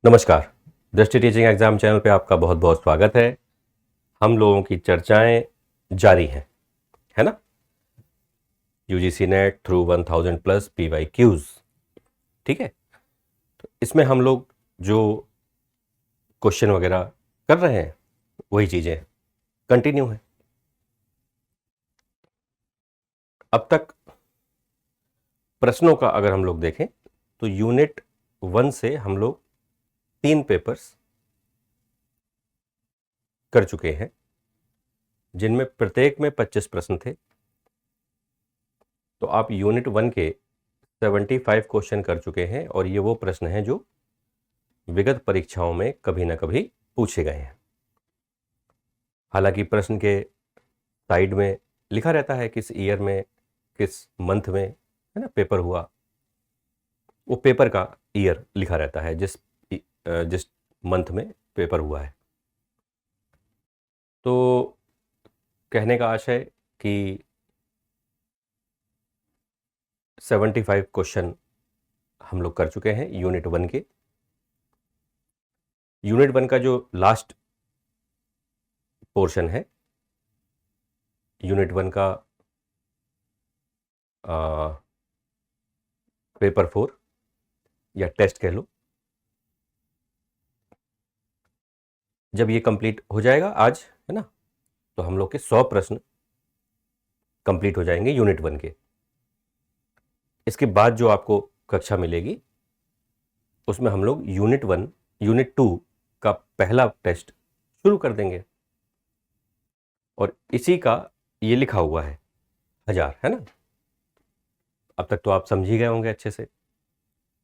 नमस्कार। दृष्टि teaching exam channel पे आपका बहुत बहुत स्वागत है। हम लोगों की चर्चाएं जारी हैं, है ना। UGC net through 1000 plus PYQs, ठीक है। तो इसमें हम लोग जो क्वेश्चन वगैरह कर रहे हैं वही चीज़ें कंटिन्यू हैं। अब तक प्रश्नों का अगर हम लोग देखें तो यूनिट 1 से हम लोग 3 पेपर्स कर चुके हैं, जिनमें प्रत्येक में 25 प्रश्न थे। तो आप यूनिट 1 के 75 क्वेश्चन कर चुके हैं और ये वो प्रश्न हैं जो विगत परीक्षाओं में कभी ना कभी पूछे गए हैं। हालांकि प्रश्न के साइड में लिखा रहता है किस ईयर में, किस मंथ में, है ना, पेपर हुआ। वो पेपर का ईयर लिखा रहता है जिस मंथ में पेपर हुआ है। तो कहने का आशय कि 75 क्वेश्चन हम लोग कर चुके हैं यूनिट 1 के। यूनिट 1 का जो लास्ट पोर्शन है, यूनिट 1 का पेपर 4 या टेस्ट कह लो, जब ये कंप्लीट हो जाएगा आज, है ना, तो हम लोग के 100 प्रश्न कंप्लीट हो जाएंगे यूनिट 1 के। इसके बाद जो आपको कक्षा मिलेगी उसमें हम लोग यूनिट 2 का पहला टेस्ट शुरू कर देंगे। और इसी का ये लिखा हुआ है 1000, है ना। अब तक तो आप समझ ही गए होंगे अच्छे से।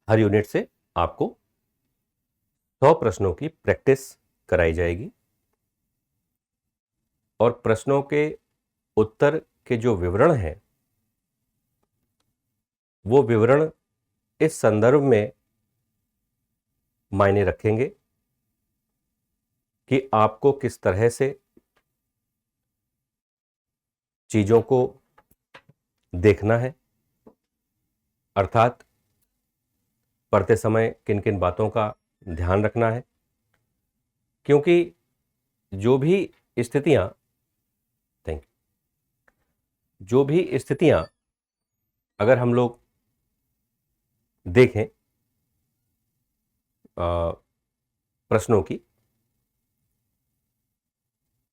हर यूनिट से आपको 100 प्रश्नों की प्रैक्टिस कराई जाएगी और प्रश्नों के उत्तर के जो विवरण हैं वो विवरण इस संदर्भ में मायने रखेंगे कि आपको किस तरह से चीजों को देखना है, अर्थात पढ़ते समय किन किन बातों का ध्यान रखना है। क्योंकि जो भी स्थितियां अगर हम लोग देखें प्रश्नों की,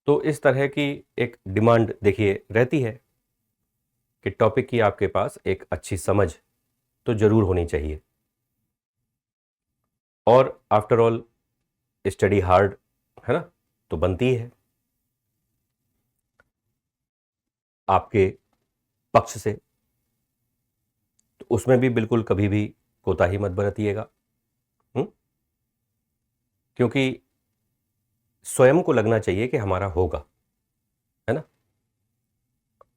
तो इस तरह की एक डिमांड देखिए रहती है कि टॉपिक की आपके पास एक अच्छी समझ तो जरूर होनी चाहिए। और आफ्टर ऑल स्टडी हार्ड, है ना, तो बनती है आपके पक्ष से। तो उसमें भी बिल्कुल कभी भी कोताही मत बरतिएगा, क्योंकि स्वयं को लगना चाहिए कि हमारा होगा, है ना।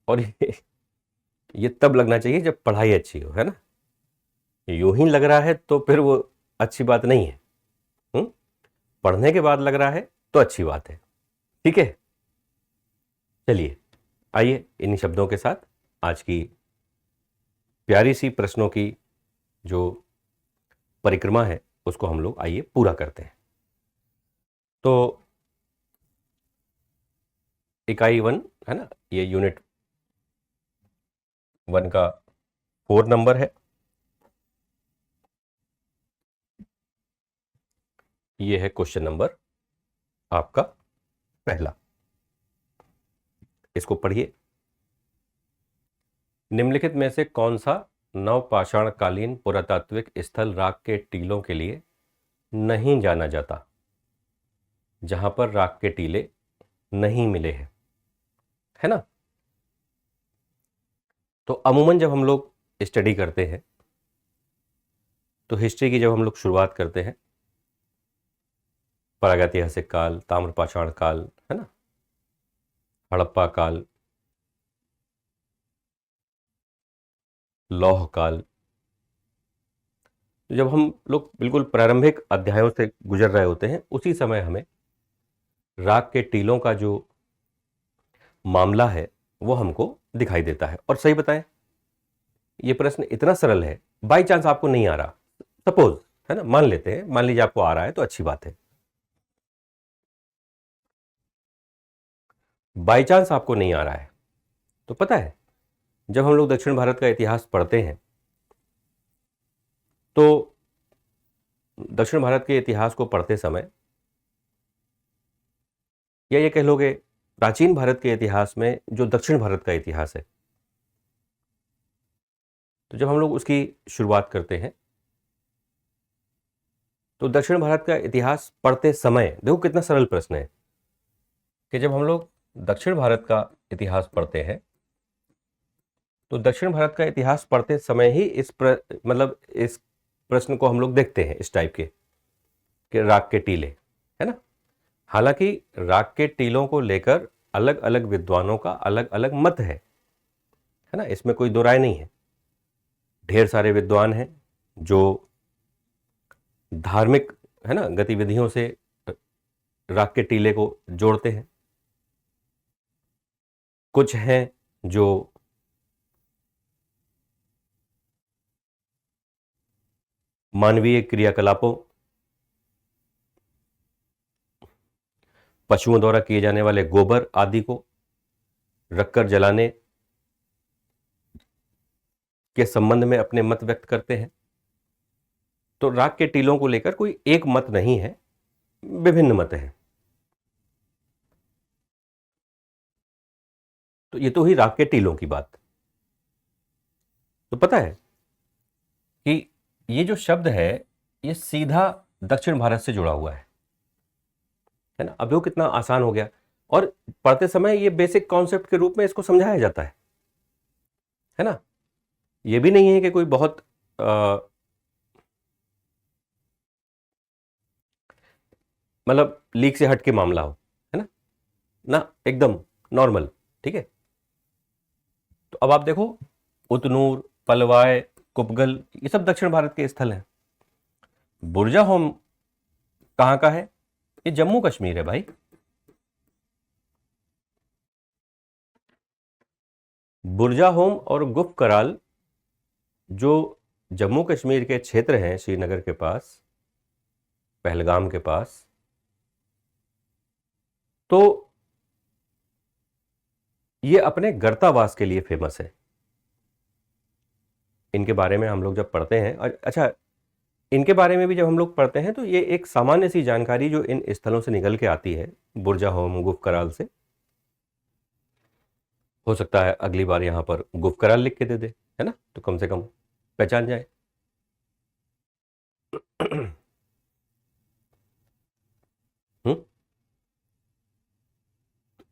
और ये तब लगना चाहिए जब पढ़ाई अच्छी हो, है ना। यूं ही लग रहा है तो फिर वो अच्छी बात नहीं है। पढ़ने के बाद लग रहा है तो अच्छी बात है, ठीक है। चलिए, आइए इन्हीं शब्दों के साथ आज की प्यारी सी प्रश्नों की जो परिक्रमा है उसको हम लोग आइए पूरा करते हैं। तो इकाई 1, है ना, ये यूनिट 1 का 4 नंबर है। ये है क्वेश्चन नंबर आपका पहला। इसको पढ़िए। निम्नलिखित में से कौन सा नवपाषाणकालीन पुरातात्विक स्थल राख के टीलों के लिए नहीं जाना जाता, जहां पर राख के टीले नहीं मिले हैं, है ना। तो अमूमन जब हम लोग स्टडी करते हैं तो हिस्ट्री की जब हम लोग शुरुआत करते हैं, प्रागैतिहासिक काल, ताम्रपाषाण काल, है ना, हड़प्पा काल, लौह काल, जब हम लोग बिल्कुल प्रारंभिक अध्यायों से गुजर रहे होते हैं उसी समय हमें राख के टीलों का जो मामला है वो हमको दिखाई देता है। और सही बताएं, ये प्रश्न इतना सरल है, बाई चांस आपको नहीं आ रहा, सपोज है ना, मान लेते हैं, मान लीजिए आपको आ रहा है तो अच्छी बात है। बाई चांस आपको नहीं आ रहा है तो पता है, जब हम लोग दक्षिण भारत का इतिहास पढ़ते हैं तो दक्षिण भारत के इतिहास को पढ़ते समय, या ये कह लोगे प्राचीन भारत के इतिहास में जो दक्षिण भारत का इतिहास है, तो जब हम लोग उसकी शुरुआत करते हैं तो दक्षिण भारत का इतिहास पढ़ते समय देखो कितना सरल प्रश्न है कि जब हम लोग दक्षिण भारत का इतिहास पढ़ते हैं तो दक्षिण भारत का इतिहास पढ़ते समय ही मतलब इस प्रश्न को हम लोग देखते हैं इस टाइप के कि राग के टीले, है ना। हालांकि राग के टीलों को लेकर अलग अलग विद्वानों का अलग अलग मत है ना, इसमें कोई दो राय नहीं है। ढेर सारे विद्वान हैं जो धार्मिक, है ना, गतिविधियों से राग के टीले को जोड़ते हैं। कुछ हैं जो मानवीय क्रियाकलापों, पशुओं द्वारा किए जाने वाले गोबर आदि को रखकर जलाने के संबंध में अपने मत व्यक्त करते हैं। तो राग के टीलों को लेकर कोई एक मत नहीं है, विभिन्न मत हैं। तो ये तो ही राग के टीलों की बात। तो पता है कि ये जो शब्द है ये सीधा दक्षिण भारत से जुड़ा हुआ है ना। अब वो कितना आसान हो गया, और पढ़ते समय ये बेसिक कॉन्सेप्ट के रूप में इसको समझाया जाता है ना। ये भी नहीं है कि कोई बहुत मतलब लीक से हट के मामला हो, है ना ना, एकदम नॉर्मल, ठीक है। तो अब आप देखो, उतनूर, पलवाय, कुपगल, ये सब दक्षिण भारत के स्थल हैं। बुरजा होम कहां का है? ये जम्मू कश्मीर है भाई। बुरजा होम और गुफ कराल जो जम्मू कश्मीर के क्षेत्र हैं, श्रीनगर के पास, पहलगाम के पास, तो ये अपने गर्तावास के लिए फेमस है। इनके बारे में हम लोग जब पढ़ते हैं, और अच्छा, इनके बारे में भी जब हम लोग पढ़ते हैं तो ये एक सामान्य सी जानकारी जो इन स्थलों से निकल के आती है, बुरजा होम, गुफ कराल से। हो सकता है अगली बार यहां पर गुफ कराल लिख के दे दे, है ना, तो कम से कम पहचान जाए।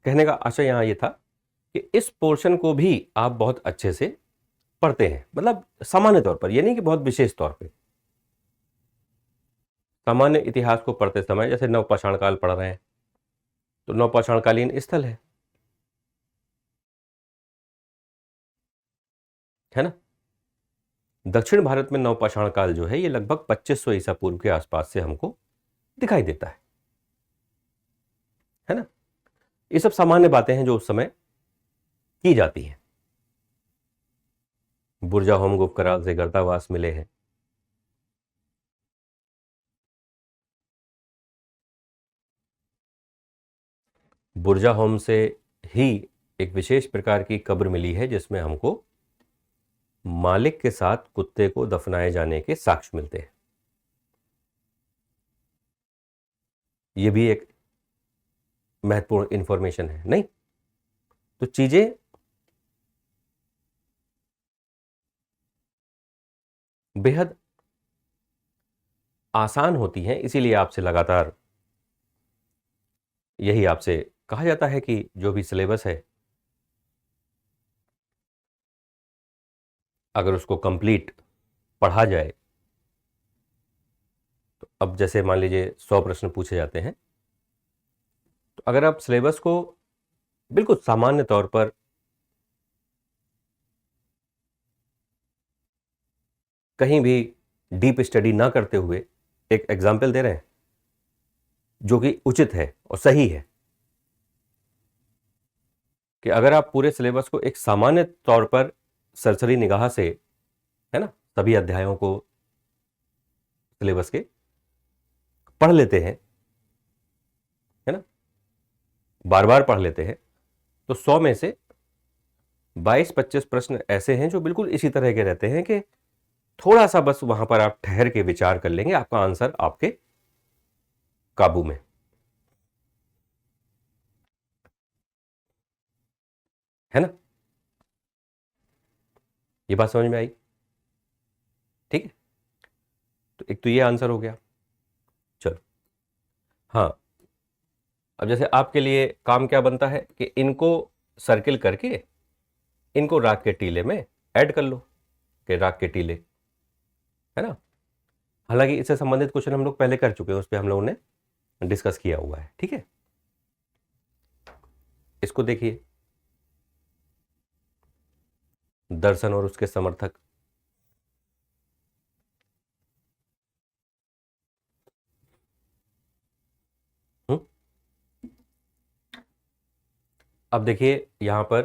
कहने का आशय यहां ये था कि इस पोर्शन को भी आप बहुत अच्छे से पढ़ते हैं, मतलब सामान्य तौर पर, ये नहीं कि बहुत विशेष तौर पे। सामान्य इतिहास को पढ़ते समय जैसे नवपाषाण काल पढ़ रहे हैं तो नवपाषाणकालीन स्थल है ना। दक्षिण भारत में नवपाषाण काल जो है ये लगभग 2500 ईसा पूर्व के आसपास से हमको दिखाई देता है ना। ये सब सामान्य बातें हैं जो उस समय की जाती हैं। बुरजा होम, गुफ कराल से गर्तावास मिले हैं। बुरजा होम से ही एक विशेष प्रकार की कब्र मिली है जिसमें हमको मालिक के साथ कुत्ते को दफनाए जाने के साक्ष्य मिलते हैं। यह भी एक महत्वपूर्ण इंफॉर्मेशन है, नहीं? तो चीजें बेहद आसान होती हैं, इसीलिए आपसे लगातार यही आपसे कहा जाता है कि जो भी सिलेबस है अगर उसको कंप्लीट पढ़ा जाए तो, अब जैसे मान लीजिए 100 प्रश्न पूछे जाते हैं, तो अगर आप सिलेबस को बिल्कुल सामान्य तौर पर कहीं भी डीप स्टडी ना करते हुए, एक एग्जाम्पल दे रहे हैं जो कि उचित है और सही है, कि अगर आप पूरे सिलेबस को एक सामान्य तौर पर सरसरी निगाह से, है ना, सभी अध्यायों को सिलेबस के पढ़ लेते हैं, है ना, बार बार पढ़ लेते हैं, तो 100 में से 22-25 प्रश्न ऐसे हैं जो बिल्कुल इसी तरह के रहते हैं कि थोड़ा सा बस वहां पर आप ठहर के विचार कर लेंगे, आपका आंसर आपके काबू में। है ना, ये बात समझ में आई? ठीक है, तो एक तो ये आंसर हो गया। चलो, हाँ, अब जैसे आपके लिए काम क्या बनता है कि इनको सर्किल करके इनको राग के टीले में ऐड कर लो कि राग के टीले, है ना। हालांकि इससे संबंधित क्वेश्चन हम लोग पहले कर चुके हैं, उस पर हम लोगों ने डिस्कस किया हुआ है। ठीक है, इसको देखिए, दर्शन और उसके समर्थक। अब देखिए यहां पर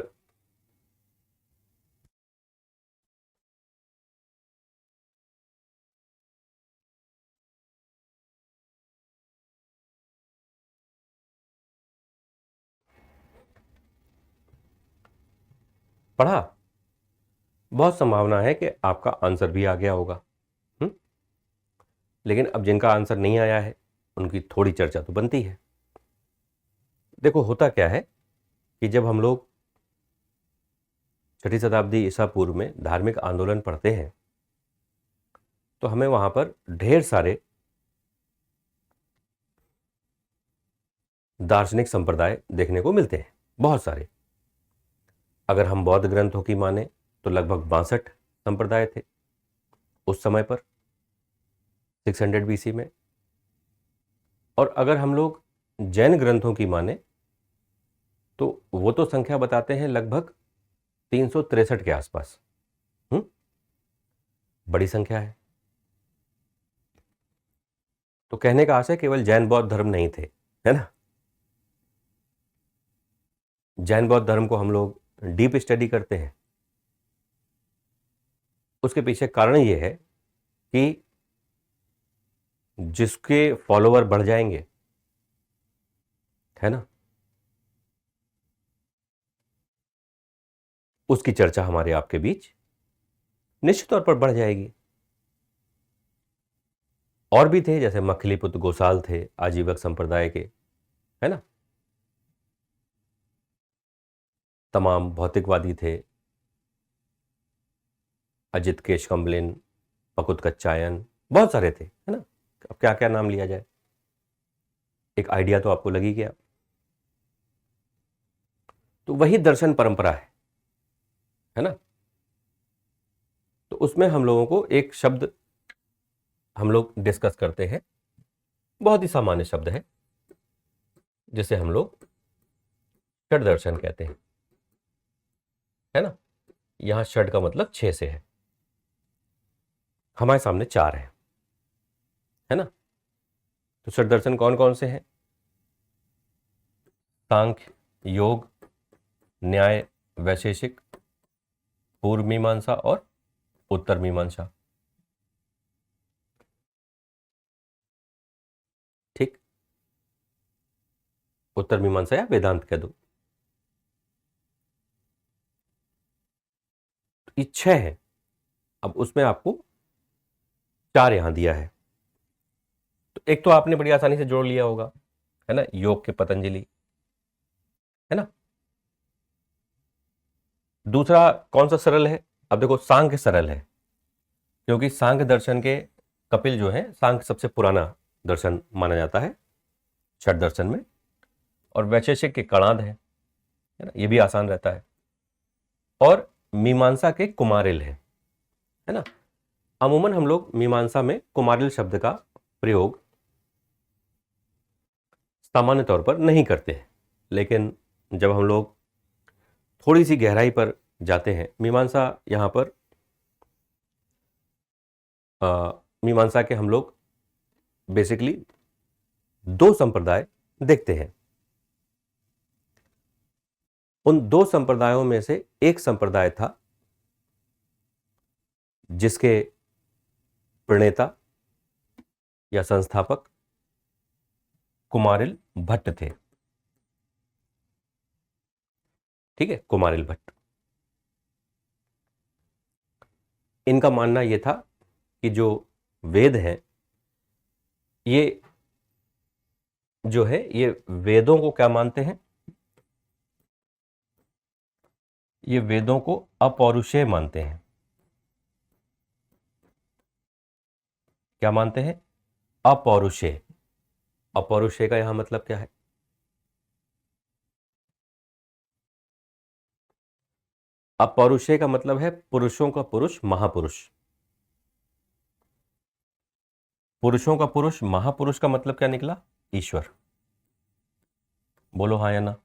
पढ़ा, बहुत संभावना है कि आपका आंसर भी आ गया होगा। लेकिन अब जिनका आंसर नहीं आया है उनकी थोड़ी चर्चा तो बनती है। देखो होता क्या है कि जब हम लोग 6वीं शताब्दी ईसा पूर्व में धार्मिक आंदोलन पढ़ते हैं तो हमें वहां पर ढेर सारे दार्शनिक संप्रदाय देखने को मिलते हैं, बहुत सारे। अगर हम बौद्ध ग्रंथों की माने तो लगभग 62 संप्रदाय थे उस समय पर, 600 BC में। और अगर हम लोग जैन ग्रंथों की माने तो वो तो संख्या बताते हैं लगभग 363 के आसपास। बड़ी संख्या है। तो कहने का आशय केवल जैन बौद्ध धर्म नहीं थे, है ना। जैन बौद्ध धर्म को हम लोग डीप स्टडी करते हैं, उसके पीछे कारण ये है कि जिसके फॉलोवर बढ़ जाएंगे, है ना, उसकी चर्चा हमारे आपके बीच निश्चित तौर पर बढ़ जाएगी। और भी थे, जैसे मखलीपुत्र गोसाल थे आजीवक संप्रदाय के, है ना, तमाम भौतिकवादी थे, अजित केशकम्बलिन, पकुत कच्चायन, बहुत सारे थे, है ना। अब क्या क्या नाम लिया जाए, एक आइडिया तो आपको लगी गया। तो वही दर्शन परंपरा है ना। तो उसमें हम लोगों को एक शब्द हम लोग डिस्कस करते हैं, बहुत ही सामान्य शब्द है, जिसे हम लोग षड दर्शन कहते हैं, है ना। यहां षड का मतलब 6 से है, हमारे सामने 4 है ना। तो षड दर्शन कौन कौन से हैं? सांख्य, योग, न्याय, वैशेषिक, पूर्व मीमांसा और उत्तर मीमांसा। ठीक, उत्तर मीमांसा या वेदांत कह दो। ये 6 है। अब उसमें आपको 4 यहां दिया है। तो एक तो आपने बड़ी आसानी से जोड़ लिया होगा, है ना, योग के पतंजलि, है ना। दूसरा कौन सा सरल है? अब देखो सांख्य सरल है, क्योंकि सांख्य दर्शन के कपिल जो है, सांख्य सबसे पुराना दर्शन माना जाता है षड दर्शन में। और वैशेषिक के कणाद है ना, ये भी आसान रहता है। और मीमांसा के कुमारिल है ना। अमूमन हम लोग मीमांसा में कुमारिल शब्द का प्रयोग सामान्य तौर पर नहीं करते हैं, लेकिन जब हम लोग थोड़ी सी गहराई पर जाते हैं, मीमांसा यहां पर मीमांसा के हम लोग बेसिकली 2 संप्रदाय देखते हैं। उन 2 संप्रदायों में से एक संप्रदाय था जिसके प्रणेता या संस्थापक कुमारिल भट्ट थे। ठीक है, कुमारिल भट्ट। इनका मानना यह था कि जो वेद है ये जो है ये वेदों को क्या मानते हैं, ये वेदों को अपौरुषेय मानते हैं। क्या मानते हैं? अपौरुषेय। अपौरुषेय का यहां मतलब क्या है? अपौरुषेय का मतलब है पुरुषों का पुरुष, महापुरुष। पुरुषों का पुरुष, महापुरुष का मतलब क्या निकला? ईश्वर। बोलो हाँ या ना।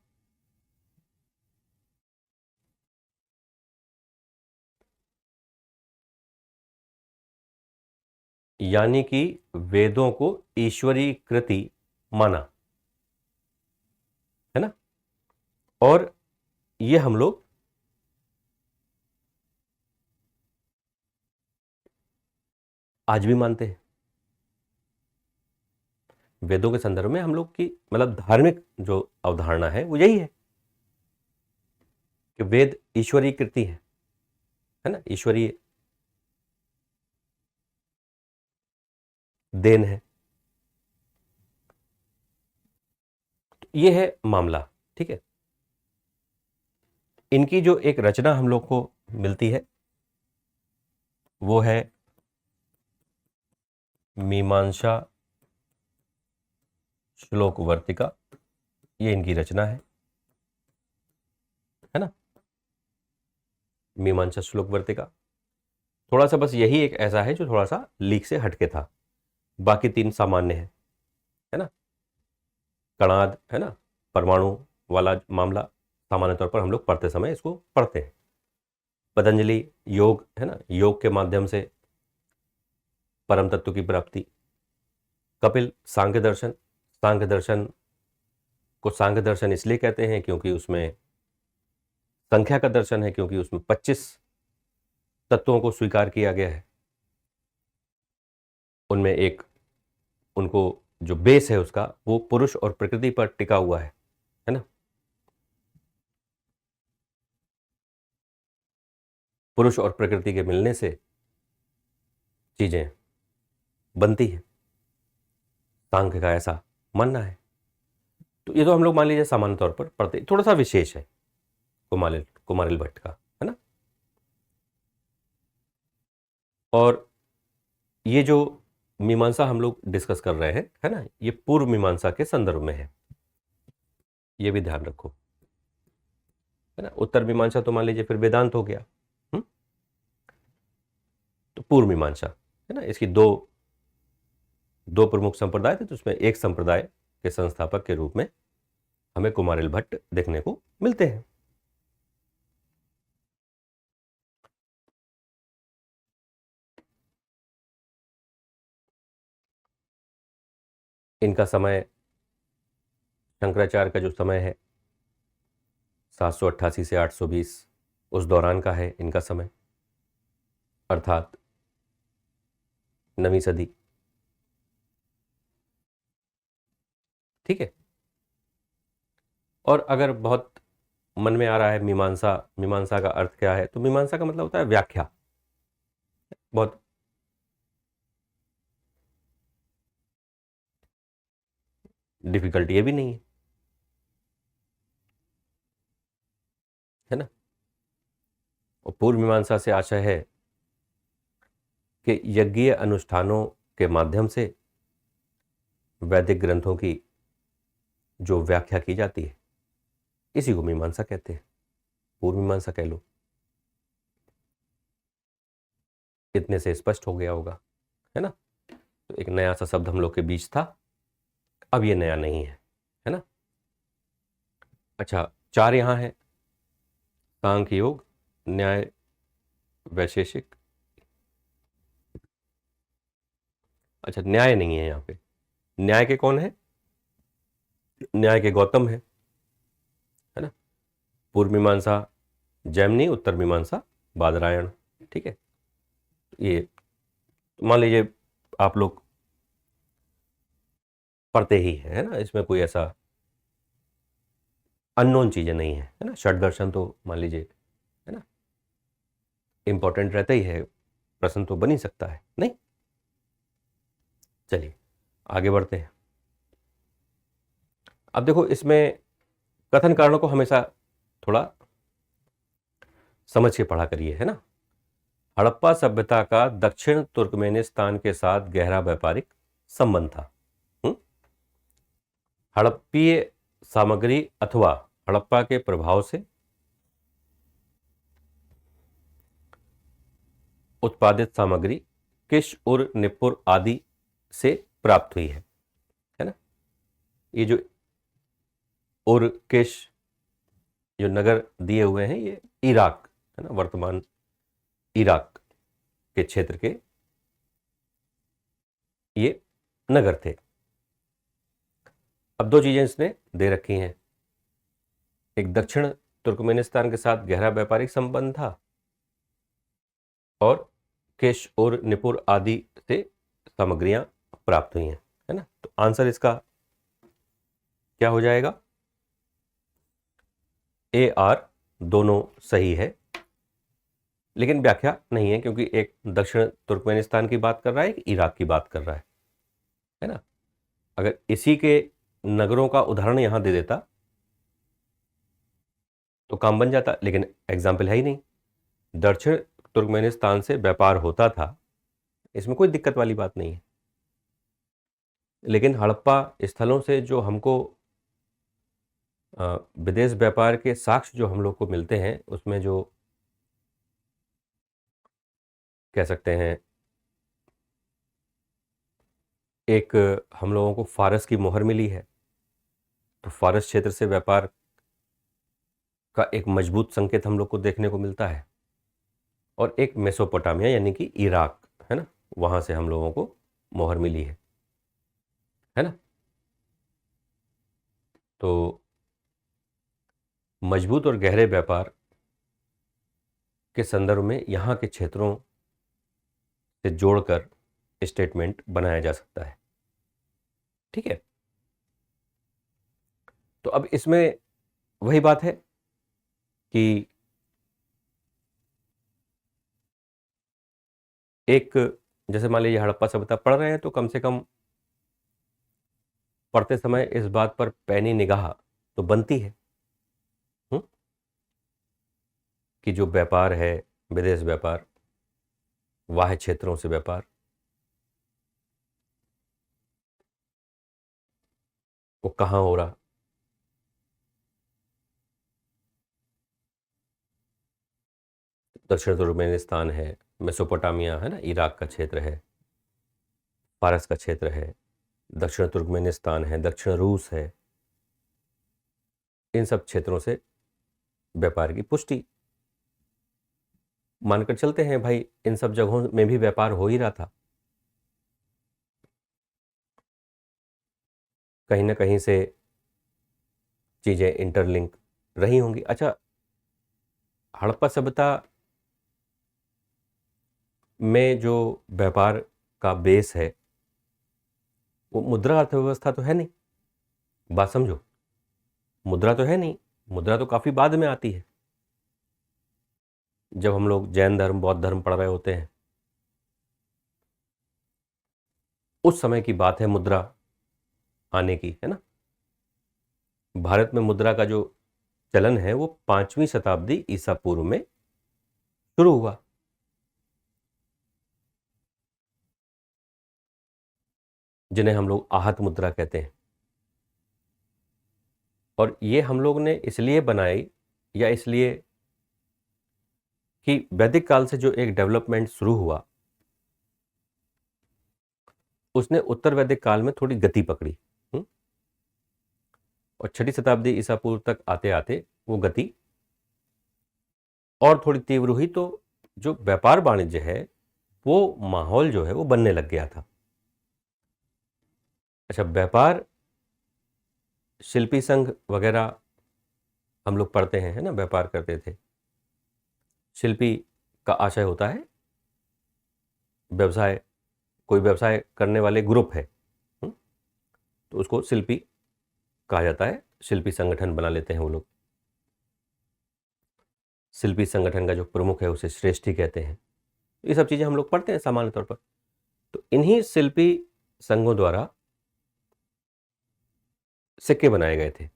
यानी कि वेदों को ईश्वरीय कृति माना, है ना। और ये हम लोग आज भी मानते हैं। वेदों के संदर्भ में हम लोग की मतलब धार्मिक जो अवधारणा है वो यही है कि वेद ईश्वरीय कृति है ना, ईश्वरीय देन है। तो ये है मामला। ठीक है, इनकी जो एक रचना हम लोग को मिलती है वो है मीमांसा श्लोक वर्तिका। ये इनकी रचना है ना, मीमांसा श्लोक वर्तिका। थोड़ा सा बस यही एक ऐसा है जो थोड़ा सा लीक से हटके था, बाकी तीन सामान्य है ना। कणाद है ना, परमाणु वाला मामला सामान्य तौर पर हम लोग पढ़ते समय इसको पढ़ते हैं। पतंजलि योग है ना, योग के माध्यम से परम तत्व की प्राप्ति। कपिल सांख्य दर्शन। सांख्य दर्शन को सांख्य दर्शन इसलिए कहते हैं क्योंकि उसमें संख्या का दर्शन है, क्योंकि उसमें 25 तत्वों को स्वीकार किया गया है। उनमें एक उनको जो बेस है उसका वो पुरुष और प्रकृति पर टिका हुआ है ना। पुरुष और प्रकृति के मिलने से चीजें बनती हैं, सांख्य का ऐसा मानना है। तो ये तो हम लोग मान लीजिए सामान्य तौर पर पढ़ते, थोड़ा सा विशेष है कुमारिल भट्ट का, है ना। और ये जो मीमांसा हम लोग डिस्कस कर रहे हैं है ना, ये पूर्व मीमांसा के संदर्भ में है, ये भी ध्यान रखो, है ना। उत्तर मीमांसा तो मान लीजिए फिर वेदांत हो गया। तो पूर्व मीमांसा है ना, इसकी दो प्रमुख संप्रदाय थे, तो उसमें एक संप्रदाय के संस्थापक के रूप में हमें कुमारिल भट्ट देखने को मिलते हैं। इनका समय, शंकराचार्य का जो समय है 788 से 820, उस दौरान का है इनका समय, अर्थात 9वीं सदी। ठीक है, और अगर बहुत मन में आ रहा है मीमांसा, मीमांसा का अर्थ क्या है, तो मीमांसा का मतलब होता है व्याख्या। बहुत डिफिकल्ट ये भी नहीं है ना। और पूर्व मीमांसा से आशय है कि यज्ञीय अनुष्ठानों के माध्यम से वैदिक ग्रंथों की जो व्याख्या की जाती है इसी को मीमांसा कहते हैं, पूर्व मीमांसा कह लो। इतने से स्पष्ट हो गया होगा, है ना। तो एक नया सा शब्द हम लोग के बीच था, अब ये नया नहीं है ना। अच्छा, 4 यहां है, सांख्य योग, न्याय, वैशेषिक। अच्छा, न्याय नहीं है यहां पे। न्याय के कौन है? न्याय के गौतम है ना। पूर्व मीमांसा जैमिनी, उत्तर मीमांसा बादरायण। ठीक है, ये मान लीजिए आप लोग पढ़ते ही है ना, इसमें कोई ऐसा अननोन चीज़ें नहीं है ना। षट दर्शन तो मान लीजिए है ना इंपॉर्टेंट रहता ही है, प्रश्न तो बन ही सकता है नहीं। चलिए आगे बढ़ते हैं। अब देखो इसमें कथन कारणों को हमेशा थोड़ा समझ के पढ़ा करिए है ना। हड़प्पा सभ्यता का दक्षिण तुर्कमेनिस्तान के साथ गहरा व्यापारिक संबंध था। हड़प्पीय सामग्री अथवा हड़प्पा के प्रभाव से उत्पादित सामग्री किश उर निपुर आदि से प्राप्त हुई है ना। ये जो उर किश जो नगर दिए हुए हैं ये इराक है ना, वर्तमान इराक के क्षेत्र के ये नगर थे। अब दो चीजें इसने दे रखी हैं, एक दक्षिण तुर्कमेनिस्तान के साथ गहरा व्यापारिक संबंध था और केश और निपुर आदि से सामग्रियां प्राप्त हुई हैं है ना। तो आंसर इसका क्या हो जाएगा, ए आर दोनों सही है, लेकिन व्याख्या नहीं है क्योंकि एक दक्षिण तुर्कमेनिस्तान की बात कर रहा है, एक इराक की बात कर रहा है ना। अगर इसी के नगरों का उदाहरण यहां दे देता तो काम बन जाता, लेकिन एग्जाम्पल है ही नहीं। दक्षिण तुर्कमेनिस्तान से व्यापार होता था, इसमें कोई दिक्कत वाली बात नहीं है, लेकिन हड़प्पा स्थलों से जो हमको विदेश व्यापार के साक्ष्य जो हम लोग को मिलते हैं उसमें जो कह सकते हैं एक हम लोगों को फारस की मोहर मिली है, तो फारस क्षेत्र से व्यापार का एक मजबूत संकेत हम लोग को देखने को मिलता है, और एक मेसोपोटामिया यानी कि इराक है ना, वहां से हम लोगों को मोहर मिली है ना। तो मजबूत और गहरे व्यापार के संदर्भ में यहाँ के क्षेत्रों से जोड़कर स्टेटमेंट बनाया जा सकता है, ठीक है। तो अब इसमें वही बात है कि एक जैसे मान लीजिए हड़प्पा सभ्यता पढ़ रहे हैं तो कम से कम पढ़ते समय इस बात पर पैनी निगाह तो बनती है कि जो व्यापार है, विदेश व्यापार, बाह्य क्षेत्रों से व्यापार, वो कहाँ हो रहा, दक्षिण तुर्कमेनिस्तान है, मेसोपोटामिया है ना, इराक का क्षेत्र है, फारस का क्षेत्र है, दक्षिण तुर्कमेनिस्तान है, दक्षिण रूस है, इन सब क्षेत्रों से व्यापार की पुष्टि मानकर चलते हैं भाई, इन सब जगहों में भी व्यापार हो ही रहा था, कहीं ना कहीं से चीजें इंटरलिंक रही होंगी। अच्छा, हड़प्पा सभ्यता में जो व्यापार का बेस है वो मुद्रा अर्थव्यवस्था तो है नहीं, बात समझो, मुद्रा तो है नहीं, मुद्रा तो काफी बाद में आती है, जब हम लोग जैन धर्म, बौद्ध धर्म पढ़ रहे होते हैं, उस समय की बात है मुद्रा आने की, है ना। भारत में मुद्रा का जो चलन है वो 5वीं शताब्दी ईसा पूर्व में शुरू हुआ। जिन्हें हम लोग आहत मुद्रा कहते हैं, और ये हम लोग ने इसलिए बनाई या इसलिए कि वैदिक काल से जो एक डेवलपमेंट शुरू हुआ उसने उत्तर वैदिक काल में थोड़ी गति पकड़ी, और 6वीं शताब्दी ईसा पूर्व तक आते आते वो गति और थोड़ी तीव्र हुई, तो जो व्यापार वाणिज्य है वो माहौल जो है वो बनने लग गया था। अच्छा, व्यापार शिल्पी संघ वगैरह हम लोग पढ़ते हैं है ना, व्यापार करते थे। शिल्पी का आशय होता है व्यवसाय, कोई व्यवसाय करने वाले ग्रुप है, तो उसको शिल्पी कहा जाता है, शिल्पी संगठन बना लेते हैं वो लोग। शिल्पी संगठन का जो प्रमुख है उसे श्रेष्ठी कहते हैं। ये सब चीज़ें हम लोग पढ़ते हैं सामान्य तौर पर। तो इन्हीं शिल्पी संघों द्वारा सिक्के बनाए गए थे।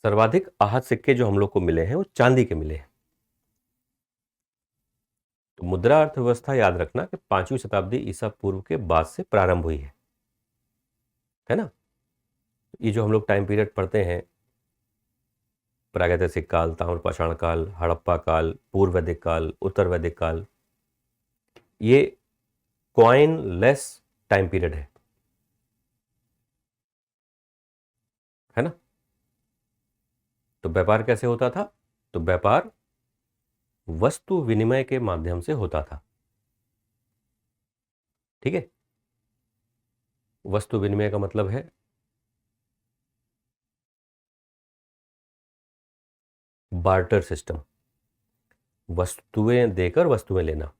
सर्वाधिक आहत सिक्के जो हम लोग को मिले हैं वो चांदी के मिले हैं। तो मुद्रा अर्थव्यवस्था याद रखना कि 5वीं शताब्दी ईसा पूर्व के बाद से प्रारंभ हुई है ना। ये जो हम लोग टाइम पीरियड पढ़ते हैं, प्रागैतिहासिक काल, ताम्रपाषाण काल, हड़प्पा काल, पूर्व वैदिक काल, उत्तर वैदिक काल, ये कॉइन लेस टाइम पीरियड है ना। तो व्यापार कैसे होता था? तो व्यापार वस्तु विनिमय के माध्यम से होता था। ठीक है, वस्तु विनिमय का मतलब है बार्टर सिस्टम, वस्तुएं देकर वस्तुएं लेना।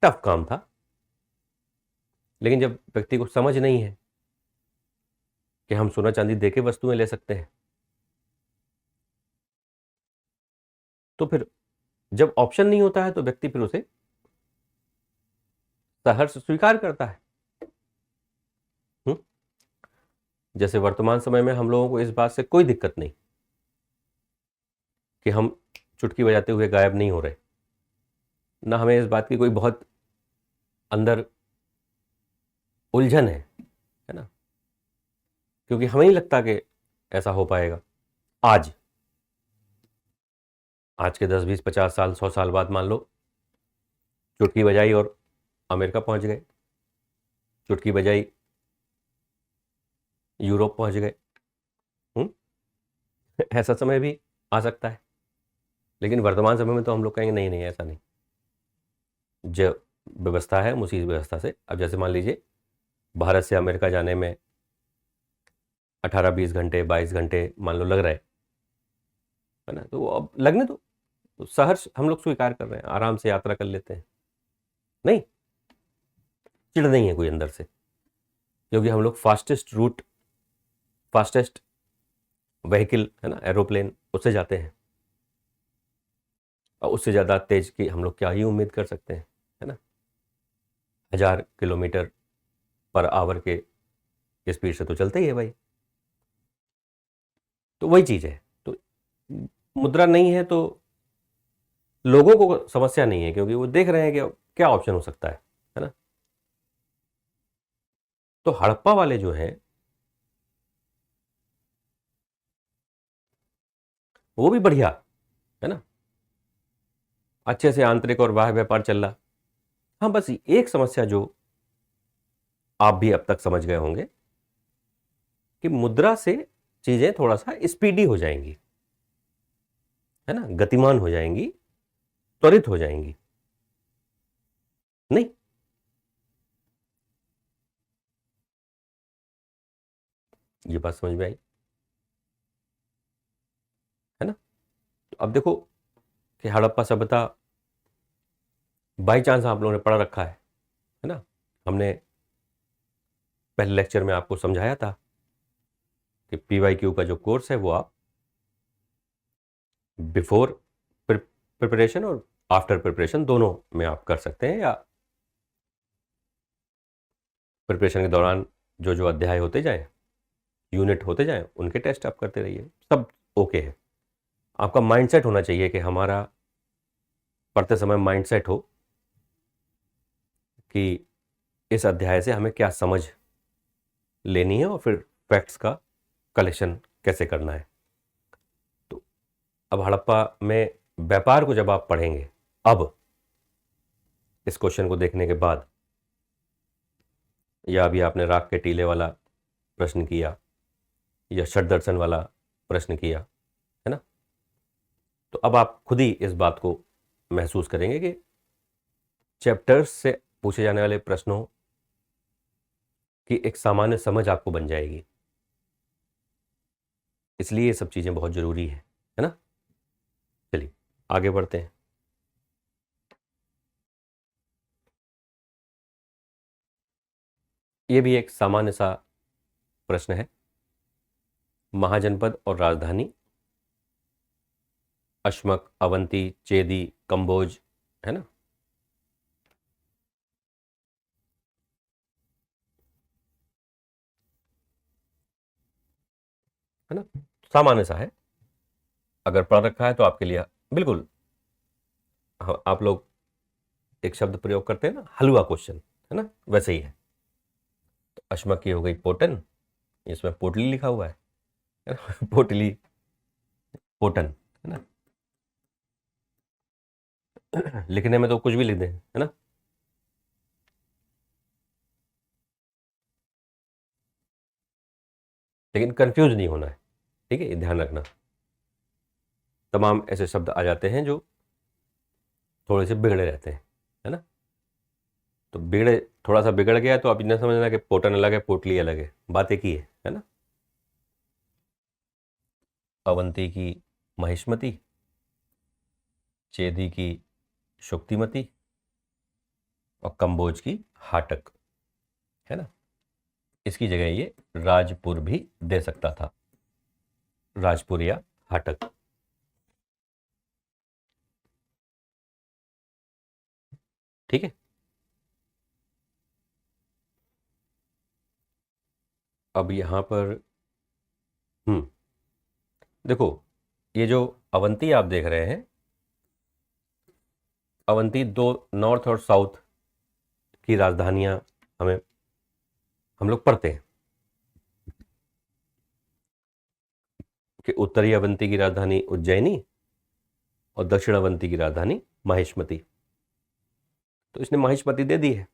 टफ काम था, लेकिन जब व्यक्ति को समझ नहीं है कि हम सोना चांदी देके वस्तुएं ले सकते हैं, तो फिर जब ऑप्शन नहीं होता है तो व्यक्ति फिर उसे सहर्ष स्वीकार करता है। जैसे वर्तमान समय में हम लोगों को इस बात से कोई दिक्कत नहीं कि हम चुटकी बजाते हुए गायब नहीं हो रहे, ना हमें इस बात की कोई बहुत अंदर उलझन है ना, क्योंकि हमें नहीं लगता कि ऐसा हो पाएगा। आज के 10, 20, 50 साल, 100 साल बाद मान लो चुटकी बजाई और अमेरिका पहुंच गए, चुटकी बजाई यूरोप पहुंच गए। ऐसा समय भी आ सकता है, लेकिन वर्तमान समय में तो हम लोग कहेंगे नहीं नहीं ऐसा नहीं। जो व्यवस्था है उसी व्यवस्था से, अब जैसे मान लीजिए भारत से अमेरिका जाने में 18-20 घंटे 22 घंटे मान लो लग रहा है ना, तो अब लगने दो, तो सहर्ष हम लोग स्वीकार कर रहे हैं, आराम से यात्रा कर लेते हैं। नहीं, चिढ़ नहीं है कोई अंदर से, क्योंकि हम लोग फास्टेस्ट व्हीकल है ना, एरोप्लेन, उससे जाते हैं, और उससे ज़्यादा तेज की हम लोग क्या ही उम्मीद कर सकते हैं, है ना। 1000 किलोमीटर पर आवर के स्पीड से तो चलते ही है भाई। तो वही चीज़ है। तो मुद्रा नहीं है तो लोगों को समस्या नहीं है, क्योंकि वो देख रहे हैं कि क्या ऑप्शन हो सकता है ना। तो हड़प्पा वाले जो हैं वो भी बढ़िया है ना, अच्छे से आंतरिक और बाह्य व्यापार चल रहा। हाँ, बस एक समस्या जो आप भी अब तक समझ गए होंगे कि मुद्रा से चीजें थोड़ा सा स्पीडी हो जाएंगी, है ना, गतिमान हो जाएंगी, त्वरित हो जाएंगी। नहीं, ये बात समझ में आई है ना। तो अब देखो कि हड़प्पा सभ्यता बाई चांस आप लोगों ने पढ़ रखा है ना। हमने पहले लेक्चर में आपको समझाया था कि PYQ का जो कोर्स है वो आप बिफोर प्रिपरेशन और आफ्टर प्रिपरेशन दोनों में आप कर सकते हैं, या प्रिपरेशन के दौरान जो जो अध्याय होते जाएं, यूनिट होते जाएं, उनके टेस्ट आप करते रहिए, सब ओके है। आपका माइंडसेट होना चाहिए कि हमारा पढ़ते समय माइंडसेट हो कि इस अध्याय से हमें क्या समझ लेनी है और फिर फैक्ट्स का कलेक्शन कैसे करना है। तो अब हड़प्पा में व्यापार को जब आप पढ़ेंगे, अब इस क्वेश्चन को देखने के बाद, या अभी आपने राग के टीले वाला प्रश्न किया या षट दर्शन वाला प्रश्न किया, है ना, तो अब आप खुद ही इस बात को महसूस करेंगे कि चैप्टर्स से पूछे जाने वाले प्रश्नों की एक सामान्य समझ आपको बन जाएगी। इसलिए ये सब चीज़ें बहुत ज़रूरी है ना। चलिए आगे बढ़ते हैं। ये भी एक सामान्य सा प्रश्न है। महाजनपद और राजधानी, अश्मक, अवंती, चेदी, कंबोज, है ना। है ना, सामान्य सा है, अगर पढ़ रखा है तो आपके लिए बिल्कुल। हाँ, आप लोग एक शब्द प्रयोग करते हैं ना, हलवा क्वेश्चन, है ना, वैसे ही है। तो अश्मक की हो गई पोटन, इसमें पोटली लिखा हुआ है ना? पोटली, पोटन, है ना। लिखने में तो कुछ भी लिख दें, है ना। लेकिन कंफ्यूज नहीं होना है, ठीक है, ये ध्यान रखना। तमाम ऐसे शब्द आ जाते हैं जो थोड़े से बिगड़े रहते हैं, है ना। तो बिगड़े, थोड़ा सा बिगड़ गया तो आप इतना समझना कि पोटन अलग है, पोटली अलग है, बात एक ही है ना। अवंती की महिष्मति, चेदी की शुक्तिमती और कंबोज की हाटक, है ना। इसकी जगह ये राजपुर भी दे सकता था, राजपुर या हाटक। ठीक है। अब यहां पर देखो, ये जो अवंती आप देख रहे हैं, अवंती दो नॉर्थ और साउथ की राजधानियां हमें, हम लोग पढ़ते हैं कि उत्तरी अवंती की राजधानी उज्जैनी और दक्षिण अवंती की राजधानी माहिष्मती। तो इसने माहिष्मती दे दी है,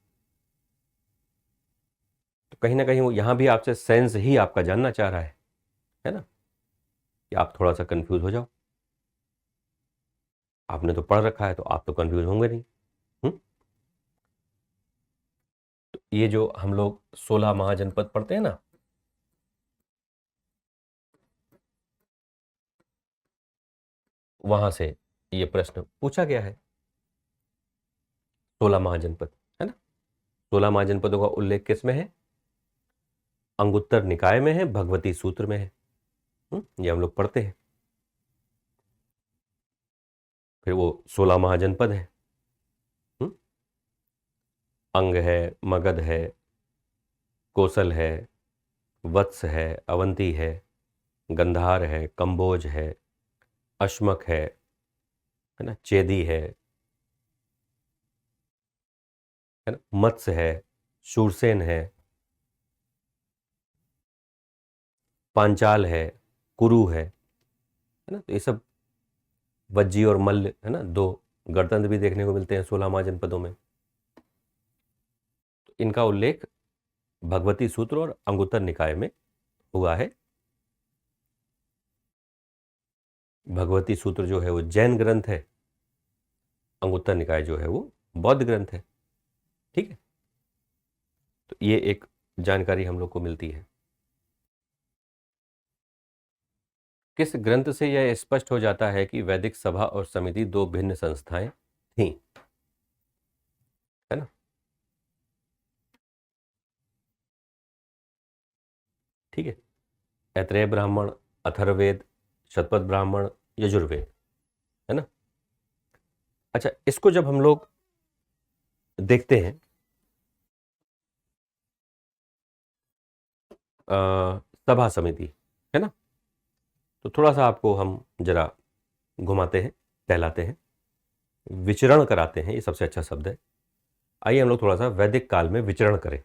तो कहीं ना कहीं वो यहां भी आपसे सेंस ही आपका जानना चाह रहा है ना, कि आप थोड़ा सा कंफ्यूज हो जाओ। आपने तो पढ़ रखा है तो आप तो कंफ्यूज होंगे नहीं। तो ये जो हम लोग 16 महाजनपद पढ़ते हैं ना, वहां से ये प्रश्न पूछा गया है। 16 महाजनपद, है ना। 16 महाजनपदों का उल्लेख किस में है? अंगुत्तर निकाय में है, भगवती सूत्र में है। ये हम लोग पढ़ते हैं। फिर वो 16 महाजनपद है। अंग है, मगध है, कोसल है, वत्स है, अवंती है, गंधार है, कंबोज है, अश्मक है ना, चेदी है ना, मत्स्य है, शूरसेन है, पांचाल है, कुरु है ना। तो ये सब वज्जी और मल्ल, है ना, दो गणतंत्र भी देखने को मिलते हैं 16 महाजनपदों में। तो इनका उल्लेख भगवती सूत्र और अंगुत्तर निकाय में हुआ है। भगवती सूत्र जो है वो जैन ग्रंथ है, अंगुत्तर निकाय जो है वो बौद्ध ग्रंथ है। ठीक है, तो ये एक जानकारी हम लोग को मिलती है। किस ग्रंथ से यह स्पष्ट हो जाता है कि वैदिक सभा और समिति दो भिन्न संस्थाएं थीं? है ना। ठीक है, ऐत्रेय ब्राह्मण, अथर्ववेद, शतपथ ब्राह्मण, यजुर्वेद, है ना। अच्छा, इसको जब हम लोग देखते हैं, सभा समिति, है ना, तो थोड़ा सा आपको हम जरा घुमाते हैं, टहलाते हैं, विचरण कराते हैं, ये सबसे अच्छा शब्द है। आइए हम लोग थोड़ा सा वैदिक काल में विचरण करें।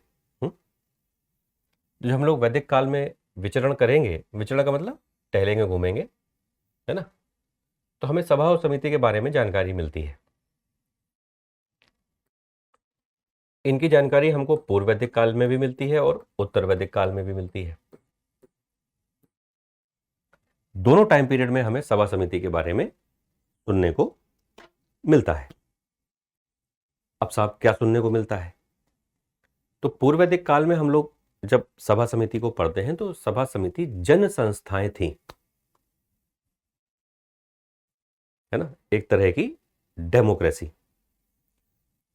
जो हम लोग वैदिक काल में विचरण करेंगे, विचरण का मतलब टहलेंगे, घूमेंगे, है ना, तो हमें सभा और समिति के बारे में जानकारी मिलती है। इनकी जानकारी हमको पूर्व वैदिक काल में भी मिलती है और उत्तर वैदिक काल में भी मिलती है। दोनों टाइम पीरियड में हमें सभा समिति के बारे में सुनने को मिलता है। अब साहब क्या सुनने को मिलता है? तो पूर्व वैदिक काल में हम लोग जब सभा समिति को पढ़ते हैं तो सभा समिति जन संस्थाएं थी, है ना, एक तरह की डेमोक्रेसी।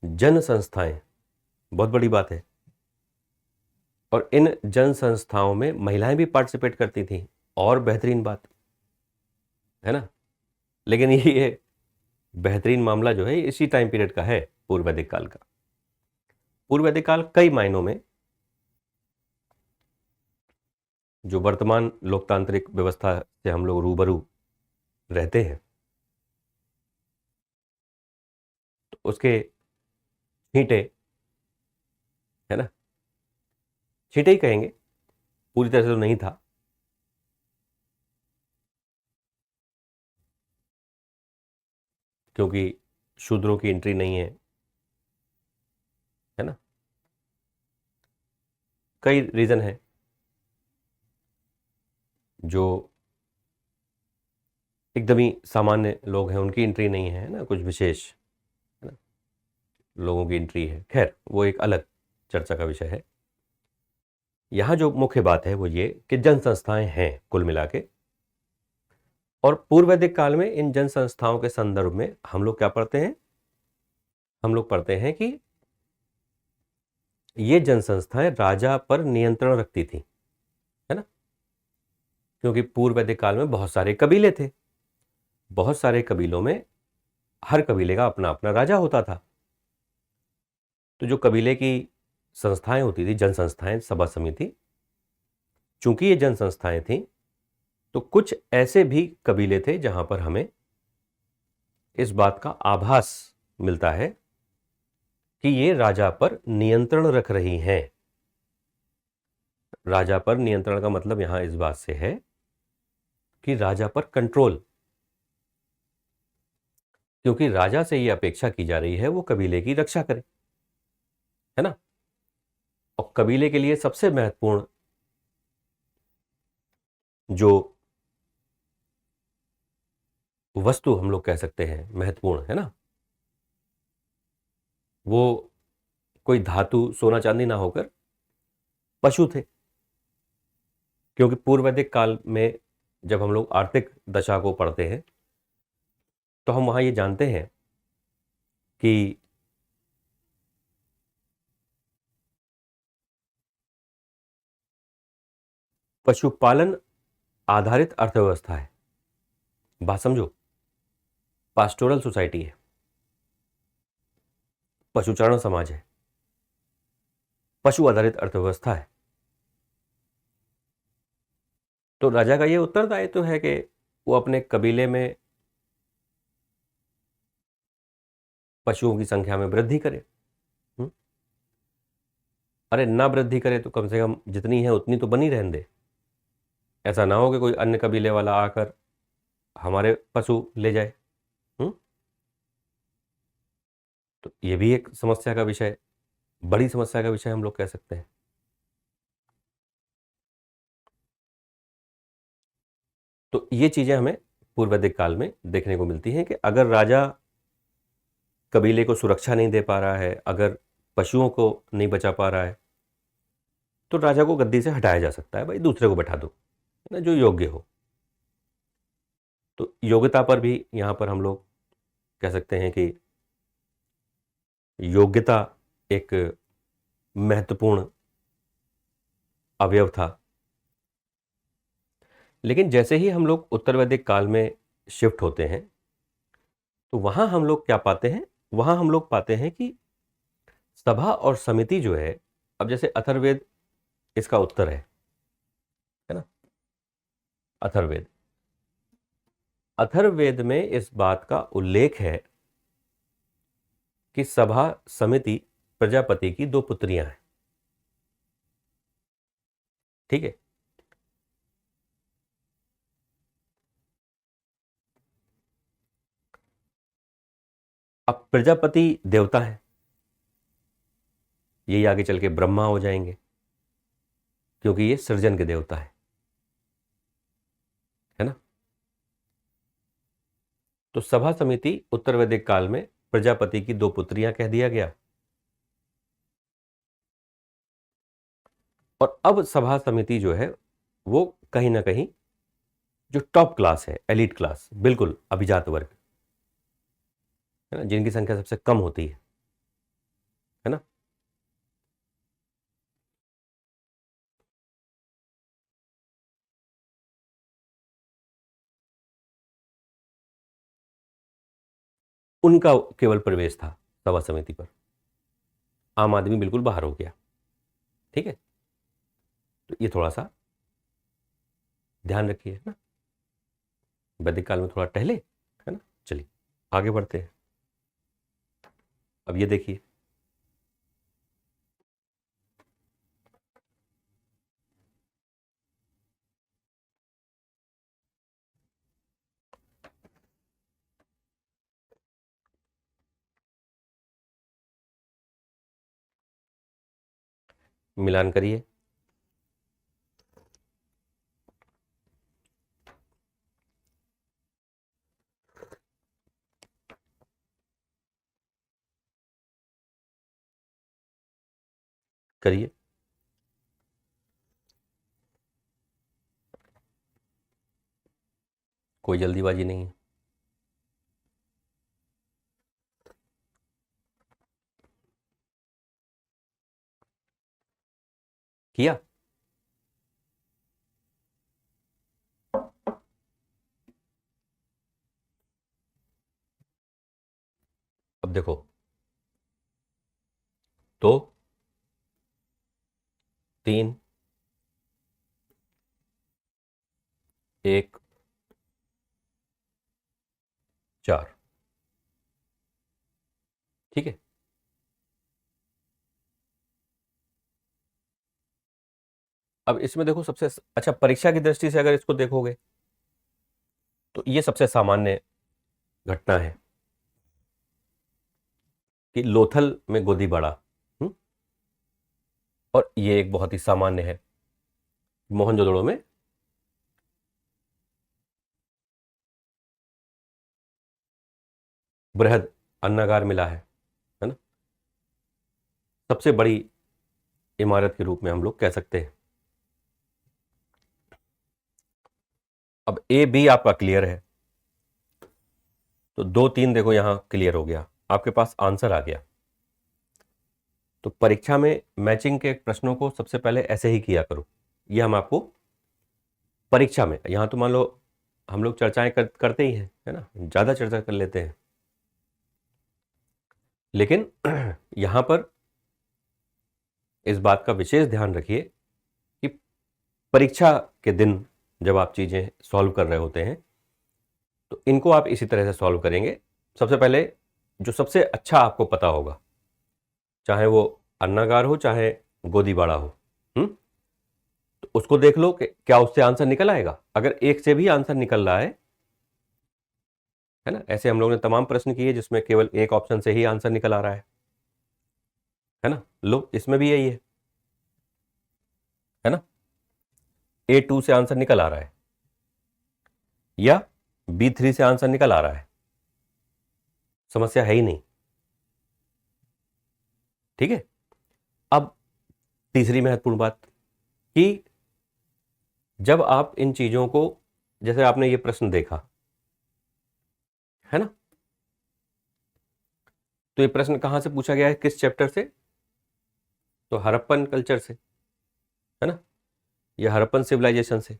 जन संस्थाएं बहुत बड़ी बात है। और इन जन संस्थाओं में महिलाएं भी पार्टिसिपेट करती थीं, और बेहतरीन बात है ना। लेकिन ये बेहतरीन मामला जो है इसी टाइम पीरियड का है, पूर्व वैदिक काल का। पूर्व वैदिक काल कई मायनों में जो वर्तमान लोकतांत्रिक व्यवस्था से हम लोग रूबरू रहते हैं, तो उसके छींटे, है ना, छींटे ही कहेंगे, पूरी तरह से तो नहीं था। क्योंकि शूद्रों की एंट्री नहीं है ना, कई रीजन है। जो एकदम ही सामान्य लोग हैं उनकी एंट्री नहीं है ना, कुछ विशेष है ना लोगों की एंट्री है। खैर, वो एक अलग चर्चा का विषय है। यहाँ जो मुख्य बात है वो ये कि जन संस्थाएं हैं कुल मिला के, और पूर्व वैदिक काल में इन जन संस्थाओं के संदर्भ में हम लोग क्या पढ़ते हैं? हम लोग पढ़ते हैं कि ये जन संस्थाएं राजा पर नियंत्रण रखती थी, है ना। क्योंकि पूर्व वैदिक काल में बहुत सारे कबीले थे, बहुत सारे कबीलों में हर कबीले का अपना अपना राजा होता था। तो जो कबीले की संस्थाएं होती थी, जन संस्थाएं, सभा समिति, चूंकि ये जन संस्थाएं थीं, तो कुछ ऐसे भी कबीले थे जहां पर हमें इस बात का आभास मिलता है कि ये राजा पर नियंत्रण रख रही हैं। राजा पर नियंत्रण का मतलब यहां इस बात से है कि राजा पर कंट्रोल, क्योंकि राजा से यह अपेक्षा की जा रही है वो कबीले की रक्षा करे, है ना। और कबीले के लिए सबसे महत्वपूर्ण जो वस्तु हम लोग कह सकते हैं महत्वपूर्ण, है ना, वो कोई धातु, सोना चांदी ना होकर पशु थे। क्योंकि पूर्व वैदिक काल में जब हम लोग आर्थिक दशा को पढ़ते हैं तो हम वहां ये जानते हैं कि पशुपालन आधारित अर्थव्यवस्था है। बात समझो, पास्टोरल सोसाइटी है, पशुचारण समाज है, पशु आधारित अर्थव्यवस्था है। तो राजा का ये उत्तरदायित्व तो है कि वो अपने कबीले में पशुओं की संख्या में वृद्धि करे। अरे ना वृद्धि करे तो कम से कम जितनी है उतनी तो बनी रहने दे। ऐसा ना हो कि कोई अन्य कबीले वाला आकर हमारे पशु ले जाए। तो ये भी एक समस्या का विषय, बड़ी समस्या का विषय हम लोग कह सकते हैं। तो ये चीजें हमें पूर्व वैदिक काल में देखने को मिलती हैं कि अगर राजा कबीले को सुरक्षा नहीं दे पा रहा है, अगर पशुओं को नहीं बचा पा रहा है, तो राजा को गद्दी से हटाया जा सकता है। भाई दूसरे को बैठा दो, है ना, जो योग्य हो। तो योग्यता पर भी यहां पर हम लोग कह सकते हैं कि योग्यता एक महत्वपूर्ण अवयव था। लेकिन जैसे ही हम लोग उत्तर वैदिक काल में शिफ्ट होते हैं तो वहां हम लोग क्या पाते हैं? वहां हम लोग पाते हैं कि सभा और समिति जो है, अब जैसे अथर्ववेद इसका उत्तर है ना। अथर्ववेद, अथर्ववेद में इस बात का उल्लेख है कि सभा समिति प्रजापति की दो पुत्रियां हैं। ठीक है, अब प्रजापति देवता है, यही आगे चल के ब्रह्मा हो जाएंगे, क्योंकि ये सृजन के देवता है ना। तो सभा समिति उत्तर वैदिक काल में प्रजापति की दो पुत्रियां कह दिया गया। और अब सभा समिति जो है वो कहीं ना कहीं जो टॉप क्लास है, एलिट क्लास, बिल्कुल अभिजात वर्ग, है ना, जिनकी संख्या सबसे कम होती है ना। उनका केवल प्रवेश था सभा समिति पर, आम आदमी बिल्कुल बाहर हो गया। ठीक है, तो ये थोड़ा सा ध्यान रखिए, है ना। वैदिक काल में थोड़ा टहले, है ना। चलिए आगे बढ़ते हैं। अब ये देखिए, मिलान करिए। करिए। कोई जल्दीबाजी नहीं है। किया। अब देखो, तो 3 1 4, ठीक है। अब इसमें देखो, सबसे अच्छा परीक्षा की दृष्टि से अगर इसको देखोगे तो ये सबसे सामान्य घटना है कि लोथल में गोदी बढ़ा। और ये एक बहुत ही सामान्य है, मोहनजोदड़ो में बृहद अन्नागार मिला है ना। सबसे बड़ी इमारत के रूप में हम लोग कह सकते हैं। अब ए बी आपका क्लियर है, तो 2 3 देखो यहां क्लियर हो गया, आपके पास आंसर आ गया। तो परीक्षा में मैचिंग के प्रश्नों को सबसे पहले ऐसे ही किया करो। ये हम आपको परीक्षा में, यहां तो मान लो हम लोग चर्चाएं करते ही हैं, है ना, ज्यादा चर्चा कर लेते हैं, लेकिन यहां पर इस बात का विशेष ध्यान रखिए कि परीक्षा के दिन जब आप चीजें सॉल्व कर रहे होते हैं तो इनको आप इसी तरह से सॉल्व करेंगे। सबसे पहले जो सबसे अच्छा आपको पता होगा, चाहे वो अन्नागार हो चाहे गोदीबाड़ा हो, तो उसको देख लो कि क्या उससे आंसर निकल आएगा। अगर एक से भी आंसर निकल रहा है ना, ऐसे हम लोगों ने तमाम प्रश्न किए जिसमें केवल एक ऑप्शन से ही आंसर निकल आ रहा है ना। लो इसमें भी यही है ना, A2 से आंसर निकल आ रहा है या B3 से आंसर निकल आ रहा है, समस्या है ही नहीं। ठीक है। अब तीसरी महत्वपूर्ण बात कि जब आप इन चीजों को, जैसे आपने ये प्रश्न देखा है ना, तो ये प्रश्न कहां से पूछा गया है, किस चैप्टर से, तो हड़प्पन कल्चर से, है ना, ये हड़प्पन सिविलाइजेशन से।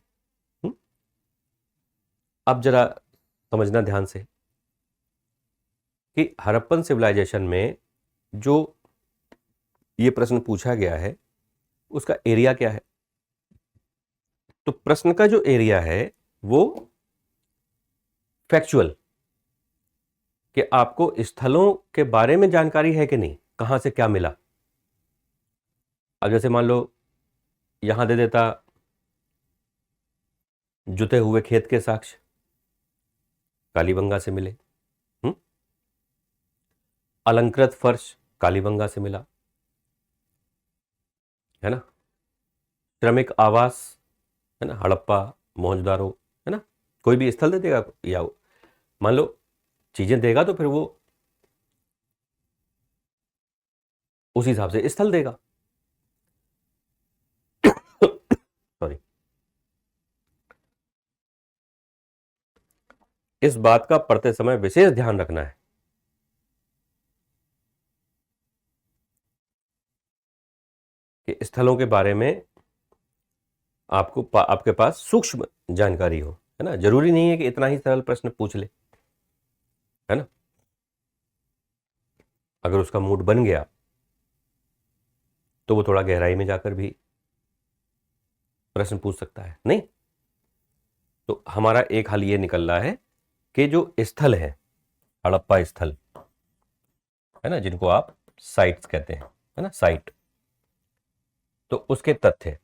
अब जरा समझना ध्यान से कि हड़प्पन सिविलाइजेशन में जो ये प्रश्न पूछा गया है उसका एरिया क्या है। तो प्रश्न का जो एरिया है वो फैक्चुअल, कि आपको स्थलों के बारे में जानकारी है कि नहीं, कहां से क्या मिला। अब जैसे मान लो यहां दे देता जुते हुए खेत के साक्ष्य कालीबंगा से मिले, अलंकृत फर्श कालीबंगा से मिला, है ना, श्रमिक आवास, है ना, हड़प्पा मोहनजोदारो, है ना, कोई भी स्थल दे देगा या मान लो चीजें देगा तो फिर वो उस हिसाब से स्थल देगा। सॉरी, इस बात का पढ़ते समय विशेष ध्यान रखना है कि स्थलों के बारे में आपके पास सूक्ष्म जानकारी हो, है ना। जरूरी नहीं है कि इतना ही सरल प्रश्न पूछ ले, है ना। अगर उसका मूड बन गया तो वो थोड़ा गहराई में जाकर भी प्रश्न पूछ सकता है, नहीं? तो हमारा एक हल ये निकल रहा है कि जो स्थल है, हड़प्पा स्थल है ना, जिनको आप साइट्स कहते हैं, है ना, साइट, तो उसके तथ्य,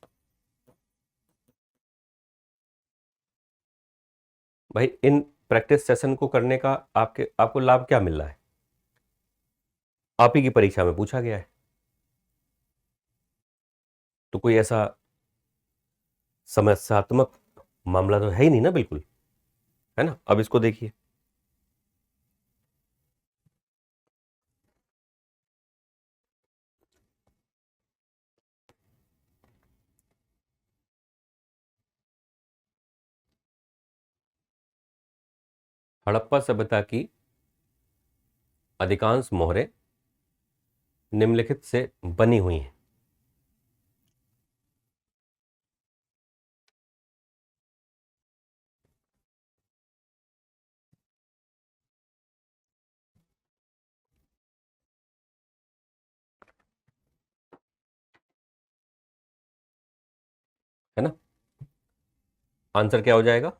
भाई इन प्रैक्टिस सेशन को करने का आपको लाभ क्या मिल रहा है? आप ही की परीक्षा में पूछा गया है, तो कोई ऐसा समस्यात्मक मामला तो है ही नहीं ना, बिल्कुल, है ना? अब इसको देखिए, हड़प्पा सभ्यता की अधिकांश मोहरें निम्नलिखित से बनी हुई हैं। है ना? आंसर क्या हो जाएगा?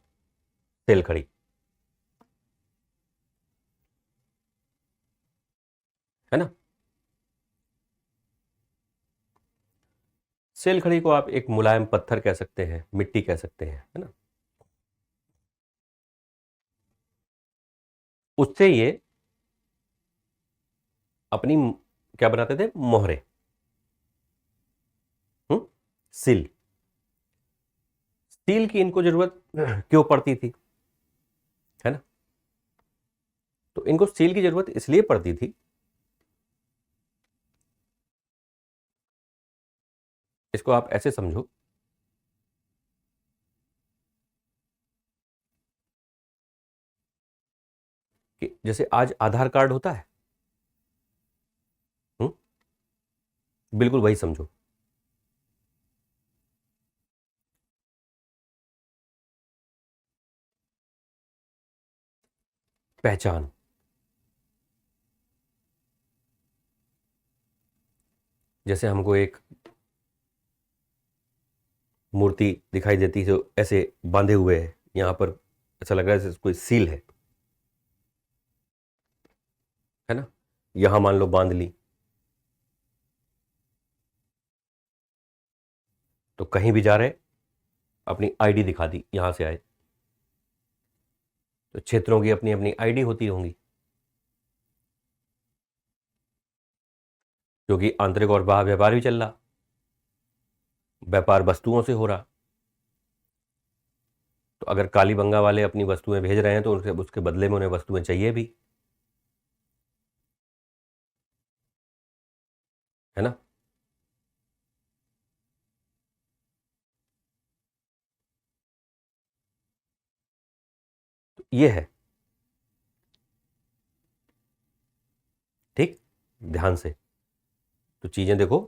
तेलखड़ी, है ना? सेलखड़ी को आप एक मुलायम पत्थर कह सकते हैं, मिट्टी कह सकते हैं, है ना? उससे ये अपनी क्या बनाते थे? मोहरे, सील। स्टील की इनको जरूरत क्यों पड़ती थी, है ना? तो इनको स्टील की जरूरत इसलिए पड़ती थी, इसको आप ऐसे समझो कि जैसे आज आधार कार्ड होता है, हुँ? बिल्कुल वही समझो। पहचान, जैसे हमको एक मूर्ति दिखाई देती है जो ऐसे बांधे हुए है, यहां पर ऐसा लग रहा है जैसे कोई सील है ना? यहां मान लो बांध ली, तो कहीं भी जा रहे अपनी आईडी दिखा दी, यहां से आए, तो क्षेत्रों की अपनी अपनी आईडी होती होंगी, क्योंकि आंतरिक और बाह्य व्यापार भी चल रहा, व्यापार वस्तुओं से हो रहा, तो अगर कालीबंगा वाले अपनी वस्तुएं भेज रहे हैं तो उनके उसके बदले में उन्हें वस्तुएं चाहिए भी, है ना? तो ये है, ठीक, ध्यान से, तो चीजें देखो,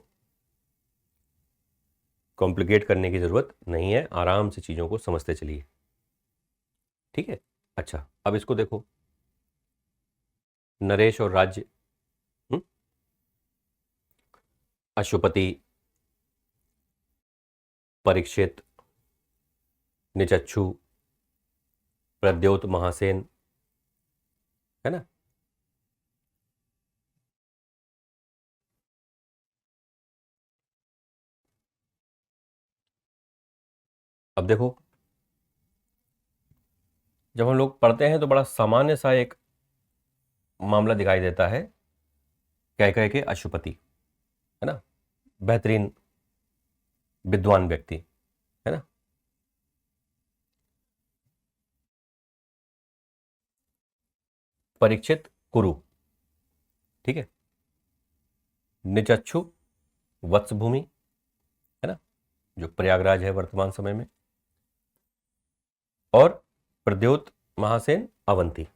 कॉम्प्लिकेट करने की जरूरत नहीं है, आराम से चीजों को समझते चलिए, ठीक है? अच्छा, अब इसको देखो, नरेश और राज्य, अशुपति, परीक्षित, निचच्छू, प्रद्योत महासेन, है ना? अब देखो, जब हम लोग पढ़ते हैं तो बड़ा सामान्य सा एक मामला दिखाई देता है, कह के अशुपति, है ना, बेहतरीन विद्वान व्यक्ति, है ना? परीक्षित कुरु, ठीक है, निचच्छू वत्सभूमि, है ना, जो प्रयागराज है वर्तमान समय में, और प्रद्योत महासेन अवंती।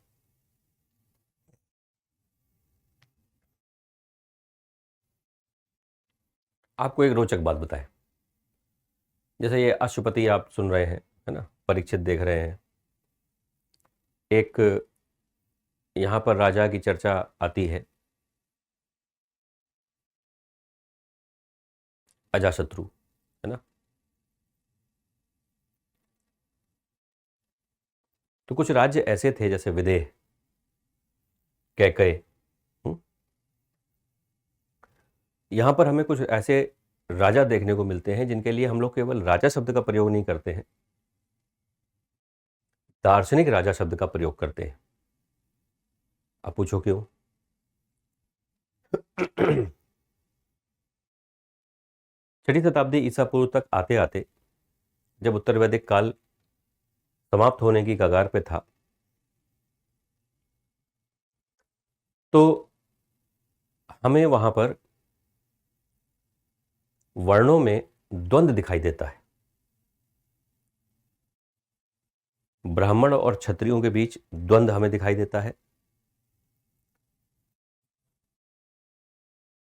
आपको एक रोचक बात बताएं, जैसे ये अशुपति आप सुन रहे हैं, है ना, परीक्षित देख रहे हैं, एक यहां पर राजा की चर्चा आती है अजाशत्रु, है ना। तो कुछ राज्य ऐसे थे जैसे विदेह, कैकय। यहां पर हमें कुछ ऐसे राजा देखने को मिलते हैं जिनके लिए हम लोग केवल राजा शब्द का प्रयोग नहीं करते हैं, दार्शनिक राजा शब्द का प्रयोग करते हैं। आप पूछो क्यों? छठी शताब्दी ईसा पूर्व तक आते आते जब उत्तर वैदिक काल समाप्त होने की कगार पे था, तो हमें वहां पर वर्णों में द्वंद्व दिखाई देता है। ब्राह्मण और क्षत्रियों के बीच द्वंद्व हमें दिखाई देता है।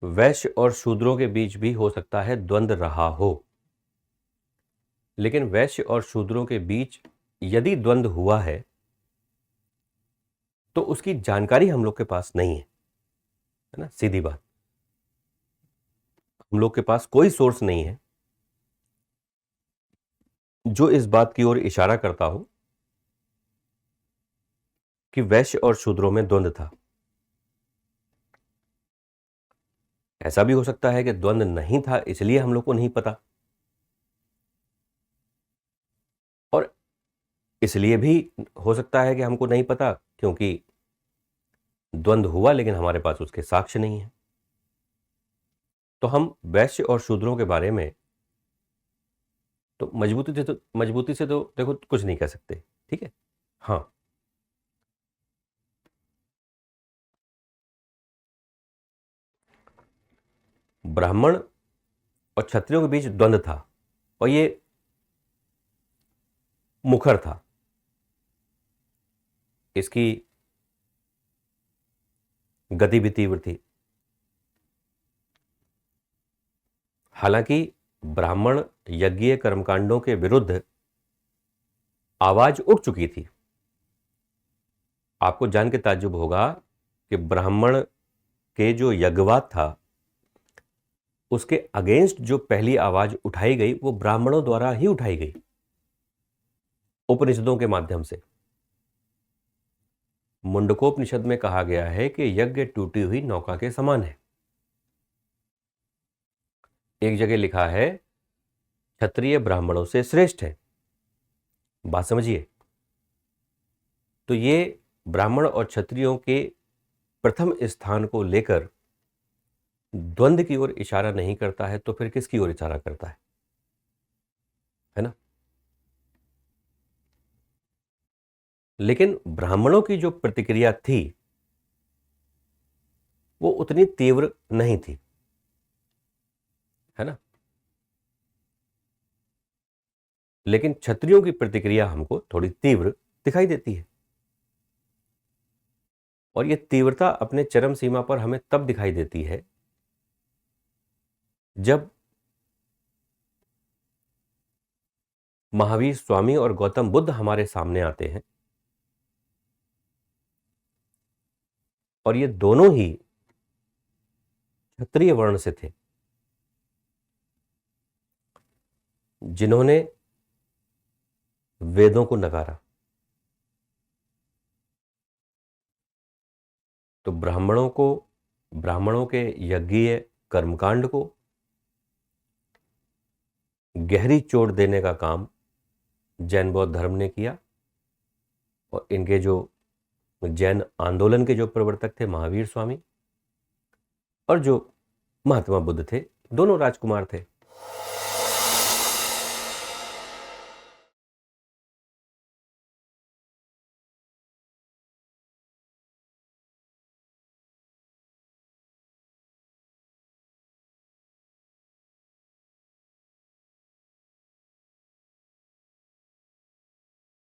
वैश्य और शूद्रों के बीच भी हो सकता है द्वंद्व रहा हो, लेकिन वैश्य और शूद्रों के बीच यदि द्वंद्व हुआ है तो उसकी जानकारी हम लोग के पास नहीं है ना, सीधी बात। हम लोग के पास कोई सोर्स नहीं है जो इस बात की ओर इशारा करता हो कि वैश्य और शूद्रों में द्वंद्व था। ऐसा भी हो सकता है कि द्वंद्व नहीं था इसलिए हम लोग को नहीं पता, और इसलिए भी हो सकता है कि हमको नहीं पता क्योंकि द्वंद्व हुआ लेकिन हमारे पास उसके साक्ष्य नहीं है। तो हम वैश्य और शूद्रों के बारे में तो मजबूती से तो देखो कुछ नहीं कह सकते, ठीक है। हाँ, ब्राह्मण और क्षत्रियों के बीच द्वंद्व था और ये मुखर था, इसकी गति भी तीव्र थी। हालांकि ब्राह्मण यज्ञीय कर्मकांडों के विरुद्ध आवाज उठ चुकी थी। आपको जान के ताज्जुब होगा कि ब्राह्मण के जो यज्ञवाद था उसके अगेंस्ट जो पहली आवाज उठाई गई वो ब्राह्मणों द्वारा ही उठाई गई, उपनिषदों के माध्यम से। मुंडकोपनिषद में कहा गया है कि यज्ञ टूटी हुई नौका के समान है। एक जगह लिखा है क्षत्रिय ब्राह्मणों से श्रेष्ठ है। बात समझिए। तो ये ब्राह्मण और क्षत्रियों के प्रथम स्थान को लेकर द्वंद्व की ओर इशारा नहीं करता है तो फिर किसकी ओर इशारा करता है ना। लेकिन ब्राह्मणों की जो प्रतिक्रिया थी वो उतनी तीव्र नहीं थी, है ना। लेकिन क्षत्रियों की प्रतिक्रिया हमको थोड़ी तीव्र दिखाई देती है, और यह तीव्रता अपने चरम सीमा पर हमें तब दिखाई देती है जब महावीर स्वामी और गौतम बुद्ध हमारे सामने आते हैं, और ये दोनों ही क्षत्रिय वर्ण से थे जिन्होंने वेदों को नकारा। तो ब्राह्मणों के यज्ञीय कर्मकांड को गहरी चोट देने का काम जैन बौद्ध धर्म ने किया, और इनके जो जैन आंदोलन के जो प्रवर्तक थे महावीर स्वामी और जो महात्मा बुद्ध थे, दोनों राजकुमार थे,